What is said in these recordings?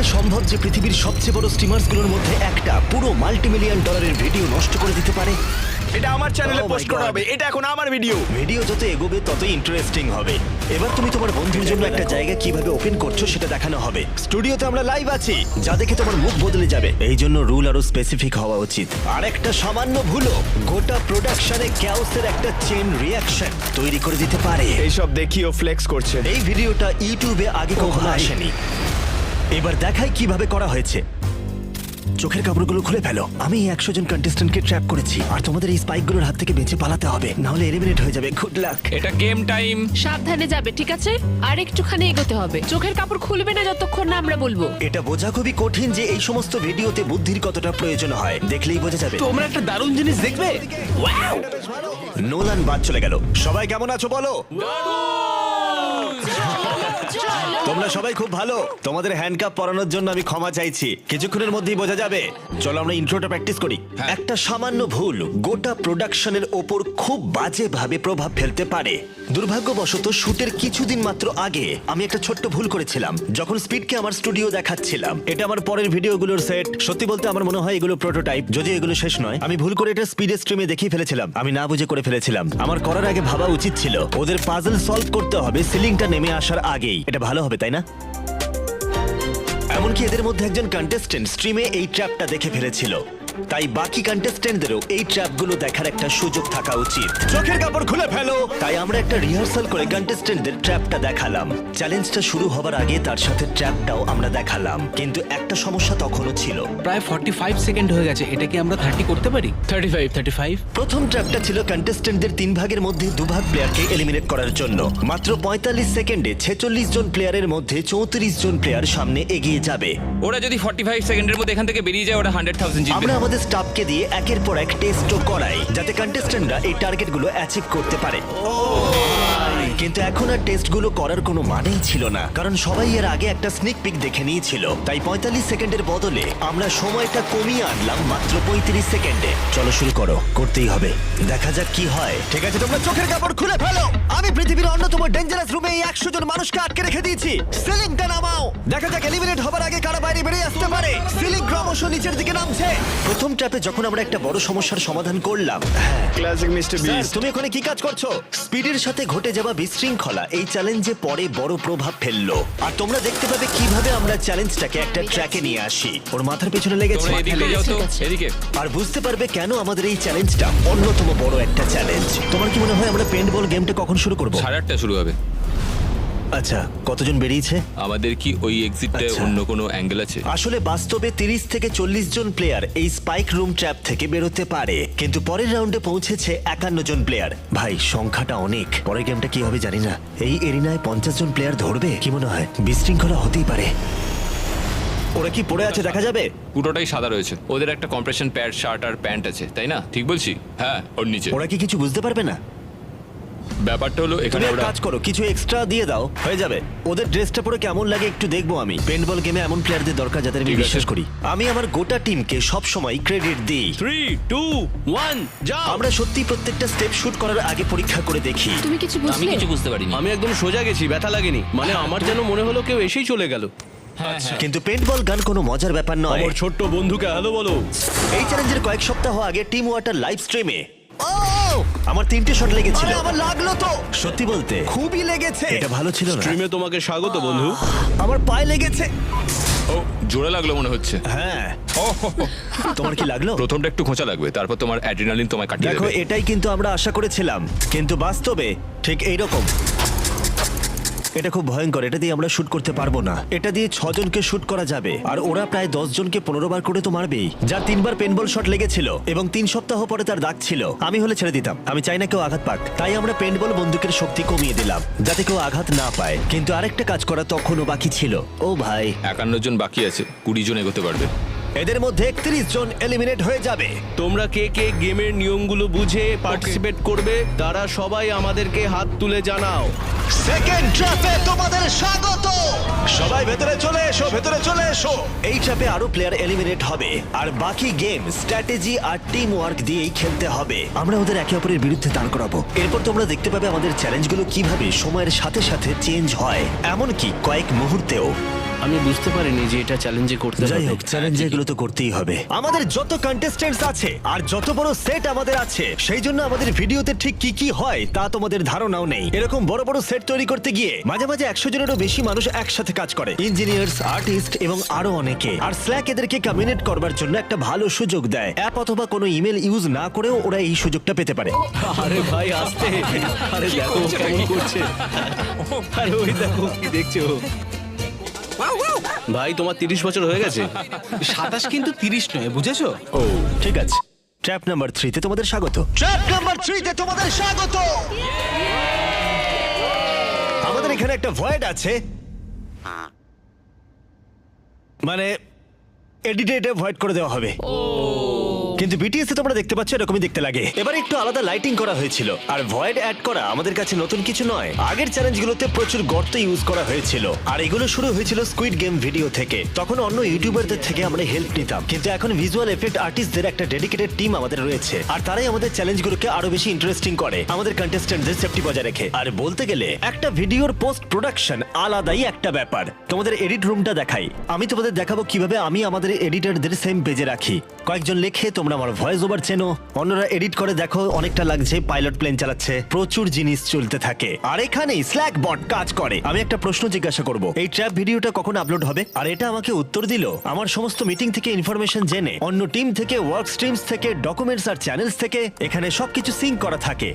কিভাবে সম্ভব যে পৃথিবীর সবচেয়ে বড় স্টিমার্সগুলোর মধ্যে একটা পুরো মাল্টিমিলিয়ন ডলারের ভিডিও নষ্ট করে দিতে পারে? এটা আমার চ্যানেলে Oh my পোস্ট করা God. হবে, এটা এখন আমার ভিডিও। ভিডিও যত এগোবে ততই ইন্টারেস্টিং হবে। এবার তুমি তোমার বন্ধুর জন্য একটা জায়গা কিভাবে ওপেন করছো সেটা দেখানো হবে। স্টুডিওতে আমরা লাইভ আছি, যা দেখে তোমার মুখ বদলে যাবে। এই জন্য রুল আরো স্পেসিফিক হওয়া উচিত। আর একটা সামান্য ভুলও গোটা প্রোডাকশনে ক্যাওসের একটা চেন রিঅ্যাকশন তৈরি করে দিতে পারে। এইসব দেখিও ফ্লেক্স করছে। এই ভিডিওটা ইউটিউবে আগে কখনো ভাই। আসেনি। এবার দেখাই কিভাবে করা হয়েছে। চোখের কাপড়গুলো খুলে ফেলো। আমি 100 জন কন্টেস্ট্যান্টকে ট্র্যাপ করেছি, আর তোমাদের এই স্পাইকগুলোর হাত থেকে বেঁচে পালাতে হবে, না হলে এলিমিনেট হয়ে যাবে। Good luck. এটা গেম টাইম। সাবধানে যাবে, ঠিক আছে? আর একটুখানি এগোতে হবে। চোখের কাপড় খুলবে না যতক্ষণ না আমরা বলবো। এটা বোঝা খুবই কঠিন যে এই সমস্ত ভিডিওতে বুদ্ধির কতটা প্রয়োজন হয়, দেখলেই বোঝা যাবে। তোমরা একটা দারুণ জিনিস দেখবে। নোলান বাদ চলে গেল। সবাই কেমন আছো বলো? তোমরা সবাই খুব ভালো। তোমাদের হ্যান্ডকাপ পরানোর জন্য আমি ক্ষমা চাইছি, কিছুক্ষণের মধ্যেই বোঝা যাবে। চলো আমরা ইন্ট্রোটা প্র্যাকটিস করি। একটা সামান্য ভুল গোটা প্রোডাকশনের ওপর খুব বাজেভাবে প্রভাব ফেলতে পারে। দুর্ভাগ্যবশত শুটের কিছুদিন মাত্র আগে আমি একটা ছোট্ট ভুল করেছিলাম যখন স্পিডকে আমার স্টুডিও দেখাচ্ছিলাম। এটা আমার পরের ভিডিওগুলোর সেট। সত্যি বলতে আমার মনে হয় এগুলো প্রোটোটাইপ, যদিও এগুলো শেষ নয়। আমি ভুল করে এটা স্পিডের স্ট্রিমে দেখিয়ে ফেলেছিলাম। আমি না বুঝে করে ফেলেছিলাম। আমার করার আগে ভাবা উচিত ছিল ওদের পাজল সলভ করতে হবে সিলিংটা নেমে আসার আগেই। এটা ভালো হবে, তাই না? এমনকি এদের মধ্যে একজন কন্টেস্টেন্ট স্ট্রিমে এই ট্র্যাপটা দেখে ফেলেছিল, তাই বাকি কন্টেস্টেন্টদেরও এই ট্র্যাপগুলো দেখার একটা সুযোগ থাকা উচিত। চোখের কাপড় খুলে ফেলো। তাই আমরা একটা রিহার্সাল করে কন্টেস্টেন্টদের ট্র্যাপটা দেখালাম। চ্যালেঞ্জটা শুরু হবার আগে তার সাথে ট্র্যাপটাও আমরা দেখালাম, কিন্তু একটা সমস্যা তখনও ছিল। প্রায় 45 সেকেন্ড হয়ে গেছে, এটা কি আমরা 30 করতে পারি? 35। প্রথম ট্র্যাপটা ছিল কন্টেস্টেন্টদের 3 ভাগের মধ্যে 2 ভাগ প্লেয়ারকে এলিমিনেট করার জন্য। মাত্র 45 সেকেন্ডে 46 জন প্লেয়ারের মধ্যে 34 জন প্লেয়ার সামনে এগিয়ে যাবে। ওরা যদি 45 সেকেন্ডের মধ্যে এখান থেকে বেরিয়ে যায় ওরা 100,000 জিতবে। আমরা আমাদের স্টাফকে দিয়ে একের পর এক টেস্টও করাই যাতে কন্টেস্টেন্টরা এই টার্গেটগুলো অ্যাচিভ করতে পারে। কিন্তু এখন আর টেস্টগুলো করার কোনো মানেই ছিল না, কারণ সবাই এর আগে একটা স্নিক পিক দেখে নিয়েছিল। তাই 45 সেকেন্ডের বদলে আমরা সময়টা কমিয়ে আনলাম মাত্র 35 সেকেন্ডে। চলো শুরু করো, করতেই হবে, দেখা যাক কি হয়। ঠিক আছে, তোমরা চোখের কাপড় খুলে ফেলো। আমি পৃথিবীর অন্যতম ডেঞ্জারাস রুমে এই 100 জন মানুষকে আটকে রেখে দিয়েছি। সিলিংটা নামাও, দেখা যাক এলিমিনেট হবার আগে কারা বাইরে বেরিয়ে আসতে পারে। সিলিং ক্রমশ নিচের দিকে নামছে। প্রথম ট্র্যাপে যখন আমরা একটা বড় সমস্যার সমাধান করলাম। Classic mister sir, beast. তুমি ওখানে কি কাজ করছো? স্পিডের সাথে ঘটে যাওয়া বিশৃঙ্খলা এই চ্যালেঞ্জে পরে বড় প্রভাব ফেললো, আর তোমরা দেখতে পাবে কিভাবে আমরা চ্যালেঞ্জটাকে একটা ট্র্যাকে নিয়ে আসি। ওর মাথার পেছনে লেগেছে। তোমরা এদিকে যাও তো, ঠিক আছে। এদিকে। আর বুঝতে পারবে কেন আমাদের এই চ্যালেঞ্জটা অন্যতম বড় একটা চ্যালেঞ্জ। তোমার কি মনে হয় আমরা পেন্টবল গেমটা কখন শুরু করব? 8:30 শুরু হবে। আচ্ছা, কতজন বেরিয়েছে? আমাদের কি ওই এক্সিটে আচ্ছা। অন্য কোনো অ্যাঙ্গেল আছে? আসলে বাস্তবে 30 থেকে 40 জন প্লেয়ার এই স্পাইক রুম ট্র্যাপ থেকে বেরোতে পারে, কিন্তু পরের রাউন্ডে পৌঁছেছে 51 জন প্লেয়ার। ভাই, সংখ্যাটা অনেক। পরের গেমটা কি হবে জানি না। এই এরিনায় 50 জন প্লেয়ার ধরবে? কি মনে হয় বিশৃঙ্খলা হতেই পারে? ওরা কি পড়ে আছে দেখা যাবে? পুরোটাই সাদা রয়েছে। ওদের একটা কম্প্রেশন প্যাড, শার্ট আর প্যান্ট আছে, তাই না? ঠিক বলছি? হ্যাঁ, ওর নিচে। ওরা কি কিছু বুঝতে পারবে না? ব্যাপারটা হলো তুমি এখানে এক ওরা কাজ করো, কিছু এক্সট্রা দিয়ে দাও, হয়ে যাবে। ওদের ড্রেসটা পরে কেমন লাগে একটু দেখবো আমি। পেন্টবল গেমে এমন প্লেয়ারদের দরকার যাদের আমি ঠিক আছে। বিশ্বাস করি। আমি আমার গোটা টিমকে সব সময় ক্রেডিট দিই। 3 2 1 যাও। আমরা সত্যি প্রত্যেকটা স্টেপ শুট করার আগে পরীক্ষা করে দেখি। তুমি কিছু আমি বুঝলে? কিছু বুঝতে পারিনি। আমি একদম সোজা গেছি, ব্যথা লাগেনি। মানে আমার যেন মনে হলো কেউ এসেই চলে গেল। কিন্তু পেন্টবল গান কোনো মজার ব্যাপার নয়। আমার ছোট্ট বন্ধুকে হ্যালো বলো। এই চ্যালেঞ্জের কয়েক সপ্তাহ আগে টিম ওয়াটার লাইভ স্ট্রিমে আমার 3টে শট লেগেছিল। আমার লাগলো তো, সত্যি বলতে খুবই লেগেছে। এটা ভালো ছিল না। স্ট্রিমে তোমাকে স্বাগত বন্ধু। আমার পায়ে লেগেছে। ও জোরে লাগলো মনে হচ্ছে। হ্যাঁ, তোমার কি লাগলো? প্রথমটা একটু খোঁচা লাগবে, তারপর তোমার অ্যাড্রিনালিন তোমায় কাটিয়ে দেখো, দেবে। এটাই কিন্তু আমরা আশা করেছিলাম, কিন্তু বাস্তবে ঠিক এইরকম। এটা খুব ভয়ঙ্কর। এটা দিয়ে আমরা শুট করতে পারবো না। এটা দিয়ে 6 জনকে শুট করা যাবে, আর ওরা প্রায় 10 জনকে 15 বার করে তো মারবেই। যার 3 বার পেনবল শট লেগেছিল এবং 3 সপ্তাহ পরে তার দাগ ছিল। আমি হলে ছেড়ে দিতাম, আমি চাই না কেউ আঘাত পাক। তাই আমরা পেনবল বন্দুকের শক্তি কমিয়ে দিলাম যাতে কেউ আঘাত না পায়। কিন্তু আরেকটা কাজ করা তখনও বাকি ছিল। ও ভাই, 51 জন বাকি আছে, 20 জন এগোতে পারবে। এদের মধ্যে 31 জন এলিমিনেট হয়ে যাবে। তোমরা কে কে গেমের নিয়মগুলো বুঝে পার্টিসিপেট করবে তারা সবাই আমাদেরকে হাত তুলে জানাও। সেকেন্ড ট্র্যাপে তোমাদের স্বাগত। সবাই ভেতরে চলে এসো, ভেতরে চলে এসো। এই ট্র্যাপে আরো প্লেয়ার এলিমিনেট হবে, আর বাকি গেম স্ট্র্যাটেজি আর টিম ওয়ার্ক দিয়েই খেলতে হবে। আমরা ওদের একে অপরের বিরুদ্ধে দাঁড় করাবো। এরপর তোমরা দেখতে পাবে আমাদের চ্যালেঞ্জগুলো কিভাবে সময়ের সাথে সাথে চেঞ্জ হয়, এমনকি কয়েক মুহূর্তেও। আমি বুঝতে পারিনি যে এটা চ্যালেঞ্জে করতে যাই হবে। হোক চ্যালেঞ্জ এগুলো তো করতেই হবে। আমাদের যত কন্টেস্টেন্টস আছে আর যত বড় সেট আমাদের আছে, সেই জন্য আমাদের ভিডিওতে ঠিক কি কি হয় তা তোমাদের ধারণাও নেই। এরকম বড় বড় সেট তৈরি করতে গিয়ে মাঝে মাঝে 100 জনেরও বেশি মানুষ একসাথে কাজ করে, ইঞ্জিনিয়ার্স, আর্টিস্ট এবং আরো অনেকে। আর স্ল্যাক এদেরকে কমিউনিকেট করবার জন্য একটা ভালো সুযোগ দেয়। অ্যাপ অথবা কোনো ইমেল ইউজ না করেও ওরা এই সুযোগটা পেতে পারে। আরে ভাই আস্তে, আরে দেখো ও কেমন করছে, আরে ওই দেখো কি দেখছো। ভাই তোমার 30 বছর হয়ে গেছে। 27 কিন্তু 30 নয়, বুঝেছো? ও ঠিক আছে, ট্র্যাপ নাম্বার 3 তে তোমাদের স্বাগত। ট্র্যাপ নাম্বার 3 তে তোমাদের স্বাগত। আমাদের এখানে একটা ভয়েড আছে, মানে এডিটে এটা ভয়েড করে দেওয়া হবে। কিন্তু বিটিএস এ তোমরা দেখতে পাচ্ছ এরকমই দেখতে লাগে। এবার একটু আলাদা লাইটিং করা হয়েছিল। আর ভয়েড অ্যাড করা আমাদের কাছে নতুন কিছু নয়। আগের চ্যালেঞ্জগুলোতে প্রচুর গর্ত ইউজ করা হয়েছিল, আর এগুলো শুরু হয়েছিল স্কুইড গেম ভিডিও থেকে। তখন অন্য ইউটিউবারদের থেকে আমরা হেল্প নিতাম, কিন্তু এখন ভিজুয়াল এফেক্ট আর্টিস্টদের একটা ডেডিকেটেড টিম আমাদের রয়েছে, আর তারাই আমাদের চ্যালেঞ্জগুলোকে আরো বেশি ইন্টারেস্টিং করে, আমাদের কন্টেস্টেন্টদের সেফটি বজায় রেখে। আর বলতে গেলে একটা ভিডিওর পোস্ট প্রোডাকশন আলাদাই একটা ব্যাপার। তোমাদের এডিট রুমটা দেখাই, আমি তোমাদের দেখাবো কিভাবে আমি আমাদের এডিটরদের সেম পেজে রাখি। কয়েকজন লেখে, তোমরা আমার ভয়েস ওভার চেনো, অন্যরা এডিট করে, দেখো অনেকটা লাগছে পাইলট প্লেন চালাচ্ছে, প্রচুর জিনিস চলতে থাকে। আর এখানেই স্ল্যাক বট কাজ করে। আমি একটা প্রশ্ন জিজ্ঞাসা করব, এই ট্র্যাপ ভিডিওটা কখন আপলোড হবে? আর এটা আমাকে উত্তর দিল আমার সমস্ত মিটিং থেকে ইনফরমেশন জেনে, অন্য টিম থেকে, ওয়ার্ক স্ট্রিমস থেকে, ডকুমেন্টস আর চ্যানেলস থেকে। এখানে সবকিছু সিঙ্ক করা থাকে।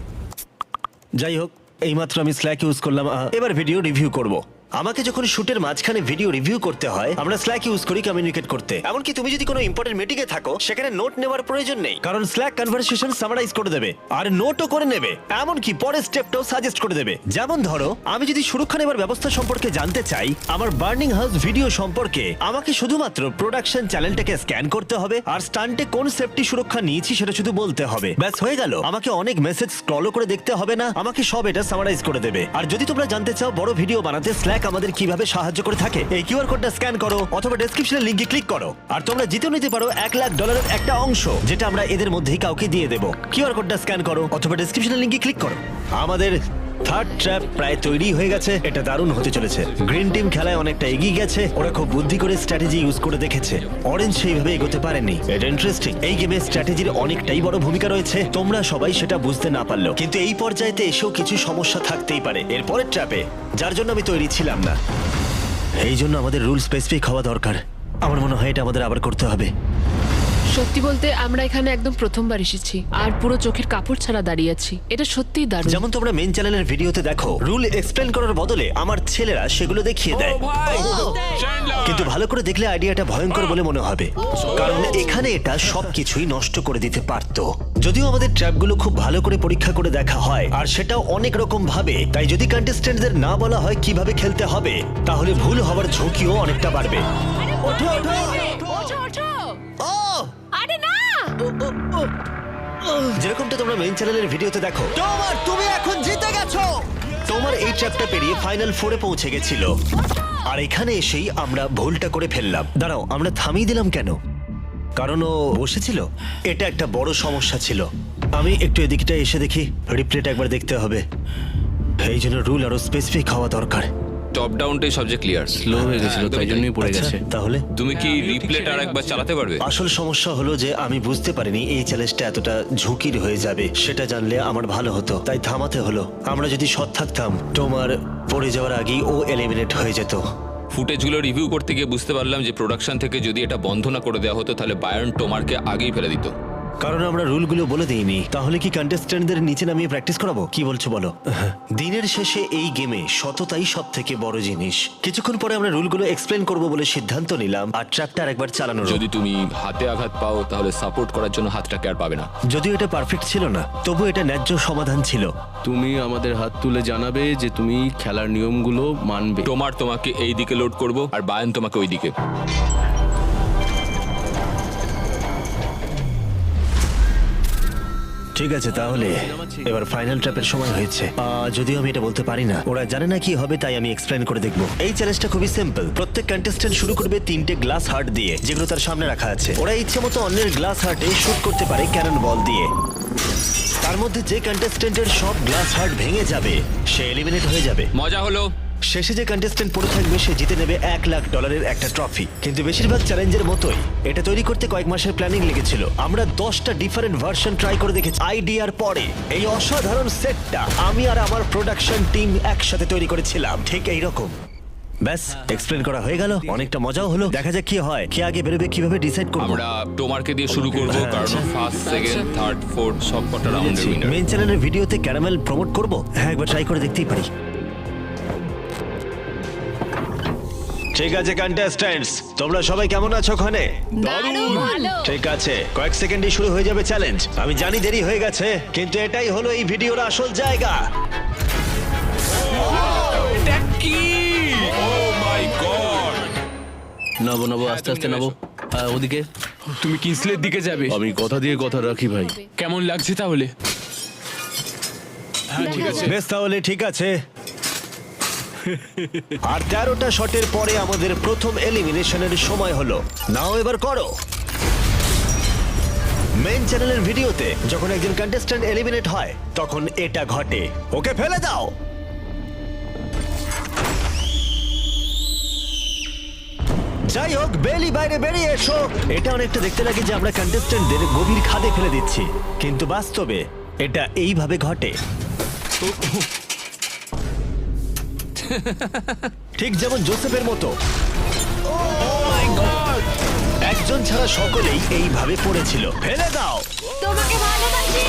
যাই হোক, এইমাত্র আমি স্ল্যাক ইউজ করলাম। এবার ভিডিও রিভিউ করব। আমাকে যখন শুটের মাঝখানে ভিডিও রিভিউ করতে হয়, আমরা স্ল্যাক ইউজ করি কমিউনিকেট করতে। এমনকি তুমি যদি কোনো ইম্পর্টেন্ট মিটিং এ থাকো, সেখানে নোট নেওয়ার প্রয়োজন নেই, কারণ স্ল্যাক কনভারসেশন সামারাইজ করে দেবে আর নোটও করে নেবে। এমনকি পরের স্টেপটাও সাজেস্ট করে দেবে। যেমন ধরো, আমি যদি সুরক্ষা নেবার ব্যবস্থা সম্পর্কে জানতে চাই, আমার বার্নিং হাউস ভিডিও সম্পর্কে, আমাকে শুধুমাত্র প্রোডাকশন চ্যানেলটাকে স্ক্যান করতে হবে আর স্টান্টে কোন সেফটি সুরক্ষা নিয়েছি সেটা শুধু বলতে হবে। ব্যাস হয়ে গেল। আমাকে অনেক মেসেজ স্ক্রল করে দেখতে হবে না, আমাকে সব এটা সামারাইজ করে দেবে। আর যদি তোমরা জানতে চাও বড় ভিডিও বানাতে স্ল্যাক আমাদের কিভাবে সাহায্য করে থাকে, এই কিউআর কোডটা স্ক্যান করো অথবা ডেসক্রিপশনের লিংকে ক্লিক করো, আর তোমরা জিতেও নিতে পারো $1 লাখ একটা অংশ, যেটা আমরা এদের মধ্যেই কাউকে দিয়ে দেবো। কিউআর কোডটা স্ক্যান করো অথবা ডেসক্রিপশনের লিংকে ক্লিক করো। আমাদের থার্ড ট্র্যাপ প্রায় তৈরি হয়ে গেছে। এটা দারুণ হতে চলেছে। গ্রিন টিম খেলায় অনেকটা এগিয়ে গেছে, ওরা খুব বুদ্ধি করে স্ট্র্যাটেজি ইউজ করে দেখেছে। অরেঞ্জ সেইভাবে এগোতে পারেনি। এটা ইন্টারেস্টিং, এই গেমে স্ট্র্যাটেজির অনেকটাই বড় ভূমিকা রয়েছে, তোমরা সবাই সেটা বুঝতে না পারলো। কিন্তু এই পর্যায়েতে এসেও কিছু সমস্যা থাকতেই পারে এরপরের ট্র্যাপে, যার জন্য আমি তৈরি ছিলাম না। এই জন্য আমাদের রুল স্পেসিফিক হওয়া দরকার। আমার মনে হয় এটা আমাদের আবার করতে হবে। সত্যি বলতে আমরা এখানে একদম প্রথমবার এসেছি আর পুরো চোখের কাপড় ছাড়া দাঁড়িয়ে আছি। এটা সত্যিই দারুণ। যেমন তোমরা মেন চ্যানেলের ভিডিওতে দেখো, রুল এক্সপ্লেন করার বদলে আমার ছেলেরা সেগুলো দেখিয়ে দেয়। কিন্তু ভালো করে দেখলে আইডিয়াটা ভয়ঙ্কর বলে মনে হবে, কারণ এখানে এটা সবকিছুই নষ্ট করে দিতে পারতো। যদিও আমাদের ট্র্যাপগুলো খুব ভালো করে পরীক্ষা করে দেখা হয়, আর সেটাও অনেক রকম ভাবে, তাই যদি কন্টেস্টেন্টদের না বলা হয় কিভাবে খেলতে হবে, তাহলে ভুল হওয়ার ঝুঁকিও অনেকটা বাড়বে। ওঠো, ওঠো। ওঠো, ওঠো। ও! আরে না! যেরকমটা তোমরা মেইন চ্যানেলের ভিডিওতে দেখো, তুমি এখন জিতে গেছো। তোমার এই ট্র্যাপটা পেরিয়ে ফাইনাল 4-এ পৌঁছে গেছিল, আর এখানে এসেই আমরা ভুলটা করে ফেললাম। দাঁড়াও, আমরা থামিয়ে দিলাম কেন? কারণ ও বসেছিল। এটা একটা বড় সমস্যা ছিল। আমি একটু এদিকটা এসে দেখি, রিপ্লেটা একবার দেখতে হবে। এই জন্য রুল আরো স্পেসিফিক হওয়া দরকার। টপ ডাউনটাই সবচেয়ে ক্লিয়ার। স্লো হয়ে গেছিল, তাই জন্যই পড়ে আচ্ছা, গেছে। তাহলে তুমি কি রিপ্লেটা আর একবার চালাতে পারবে? আসল সমস্যা হলো যে আমি বুঝতে পারিনি এই চ্যালেঞ্জটা এতটা ঝুঁকির হয়ে যাবে। সেটা জানলে আমার ভালো হতো, তাই থামাতে হলো। আমরা যদি সৎ থাকতাম, তোমার পড়ে যাওয়ার আগেই ও এলিমিনেট হয়ে যেত। ফুটেজগুলো রিভিউ করতে গিয়ে বুঝতে পারলাম যে প্রোডাকশন থেকে যদি এটা বন্ধ না করে দেওয়া হতো, তাহলে বায়ার্ন টোমারকে আগেই ফেলে দিত। কারণ আমরা রুলগুলো বলে দিইনি। তাহলে কি কন্টেস্ট্যান্টদের নিচে নামিয়ে প্র্যাকটিস করাবো? কি বলছো বলো? দিনের শেষে এই গেমে সততাই সব থেকে বড় জিনিস। কিছুক্ষণ পরে আমরা রুলগুলো এক্সপ্লেন করবো বলে সিদ্ধান্ত নিলাম, আর ট্র্যাপটা আরেকবার চালানোর। যদি তুমি হাতে আঘাত পাও, তাহলে সাপোর্ট করার জন্য হাতটাকে আর পাবে না। যদিও এটা পারফেক্ট ছিল না, তবু এটা ন্যায্য সমাধান ছিল। তুমি আমাদের হাত তুলে জানাবে যে তুমি খেলার নিয়মগুলো মানবে। টোমার তোমাকে এই দিকে লোড করব, আর বায়ার্ন তোমাকে ওই দিকে। ঠিক আছে, তাহলে এবার ফাইনাল ট্র্যাপের সময় হয়েছে। যদিও আমি এটা বলতে পারি না, ওরা জানে না কি হবে, তাই আমি এক্সপ্লেন করে দেখবো। এই চ্যালেঞ্জটা খুবই সিম্পল। প্রত্যেক কন্টেস্ট্যান্ট শুরু করবে 3টে গ্লাস হার্ট দিয়ে, যেগুলো তার সামনে রাখা আছে। ওরা ইচ্ছে মতো অন্যের গ্লাস হার্টে শুট করতে পারে ক্যানন বল দিয়ে। তার মধ্যে যে কন্টেস্ট্যান্টের সব গ্লাস হার্ট ভেঙে যাবে, সে এলিমিনেট হয়ে যাবে। মজা হলো। শেষে যে কন্টেস্ট্যান্ট পড়ে থাকবে সে জিতে নেবে $1,00,000 একটা ট্রফি। কিন্তু বেশিরভাগ চ্যালেঞ্জের মতোই এটা তৈরি করতে কয়েক মাসের প্ল্যানিং লেগেছিল। আমরা 10টা ডিফারেন্ট ভার্সন ট্রাই করে দেখেছি। আইডিয়ার পরে এই অসাধারণ সেটটা আমি আর আমার প্রোডাকশন টিম একসাথে তৈরি করেছিলাম, ঠিক এইরকম। ব্যাস, এক্সপ্লেন করা হয়ে গেল, অনেকটা মজাও হলো। দেখা যাক কি হয়, কে আগে বেরোবে, কিভাবে ডিসাইড করব। আমরা টোমারকে দিয়ে শুরু করব, কারণ ফার্স্ট, সেকেন্ড, থার্ড, ফোর্থ সব কটা রাউন্ডের উইনার। মেইন চ্যানেলের ভিডিওতে ক্যারামেল প্রমোট করব। হ্যাঁ, একবার ট্রাই করে দেখতেই পারি। ঠিক আছে কন্টেস্ট্যান্টস, তোমরা সবাই কেমন আছো ওখানে? ঠিক আছে, কয়েক সেকেন্ডে শুরু হয়ে যাবে চ্যালেঞ্জ। আমি জানি দেরি হয়ে গেছে, কিন্তু এটাই হলো এই ভিডিওর আসল জায়গা। এটা কি? ও মাই গড! নাবো আস্তে আস্তে নাবো। ওদিকে তুমি কিসলের দিকে যাবে? আমি কথা দিয়ে কথা রাখি ভাই। কেমন লাগছে তাহলে? বেশ, তাহলে ঠিক আছে। আর 13টা শটের পরে আমাদের প্রথম এলিমিনেশনের সময় হলো। নাও এবার করো। মেইন চ্যানেলের ভিডিওতে যখন একজন কন্টেস্ট্যান্ট এলিমিনেট হয় তখন এটা ঘটে। ওকে ফেলে দাও। যাই হোক, বেলি বাইরে বেরিয়ে এসো। এটা অনেকটা দেখতে লাগে যে আমরা কন্টেস্ট্যান্টদের গভীর খাদে ফেলে দিচ্ছি, কিন্তু বাস্তবে এটা এইভাবে ঘটে। ঠিক যেমন জোসেফের মতো। একজন ছাড়া সকলেই এইভাবে পড়েছিল। ফেলে দাও। তোমাকে ভালোবাসি।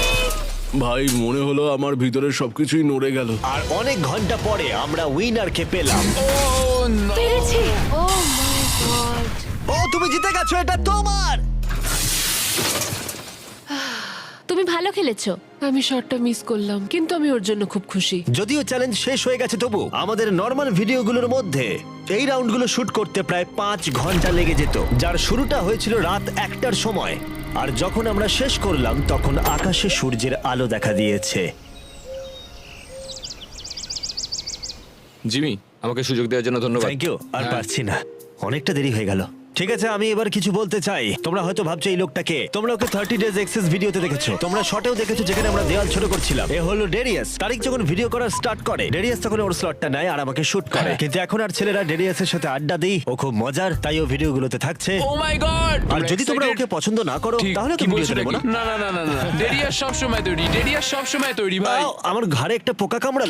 ভাই মনে হলো আমার ভিতরে সবকিছুই নড়ে গেল। আর অনেক ঘন্টা পরে আমরা উইনারকে পেলাম। পেরেছি। ও মাই গড। ও, তুমি জিতে গেছো, এটা তোমার। তুমি ভালো খেলেছো। আমি শটটা মিস করলাম, কিন্তু আমি ওর জন্য খুব খুশি। যদিও চ্যালেঞ্জ শেষ হয়ে গেছে, তবু আমাদের নর্মাল ভিডিওগুলোর মধ্যে এই রাউন্ডগুলো শুট করতে প্রায় 5 ঘন্টা লেগে যেত, যার শুরুটা হয়েছিল রাত 1টার সময়। আর যখন আমরা শেষ করলাম তখন আকাশে সূর্যের আলো দেখা দিয়েছে। জিমি, আমাকে সুযোগ দেওয়ার জন্য ধন্যবাদ। Thank you. আর পারছি না, অনেকটা দেরি হয়ে গেল। ঠিক আছে, আমি এবার কিছু বলতে চাই। তোমরা হয়তো ভাবছো এই লোকটাকে, তোমরা ওকে 30 ডেজ এক্সেস ভিডিওতে দেখেছো, তোমরা শটেও দেখেছো যেখানে আমরা দেওয়াল ছোট করছিলাম। এ হলো ডেরিয়াস। তারিক যখন ভিডিও করা স্টার্ট করে, ডেরিয়াস তখন ওর স্লটটা নেয় আর আমাকে শুট করে। কিন্তু এখন আর ছেলেরা ডেরিয়াসের সাথে আড্ডা দেই, ও খুব মজার, তাই ও ভিডিওগুলোতে থাকছে। ও মাই গড! আর যদি তোমরা ওকে পছন্দ না করো তাহলে তো ভিডিওতে নেবো না। না, ডেরিয়াস সব সময় তৈরি, ডেরিয়াস সব সময় তৈরি ভাই। আমার ঘাড়ে একটা পোকা কামড়ালো।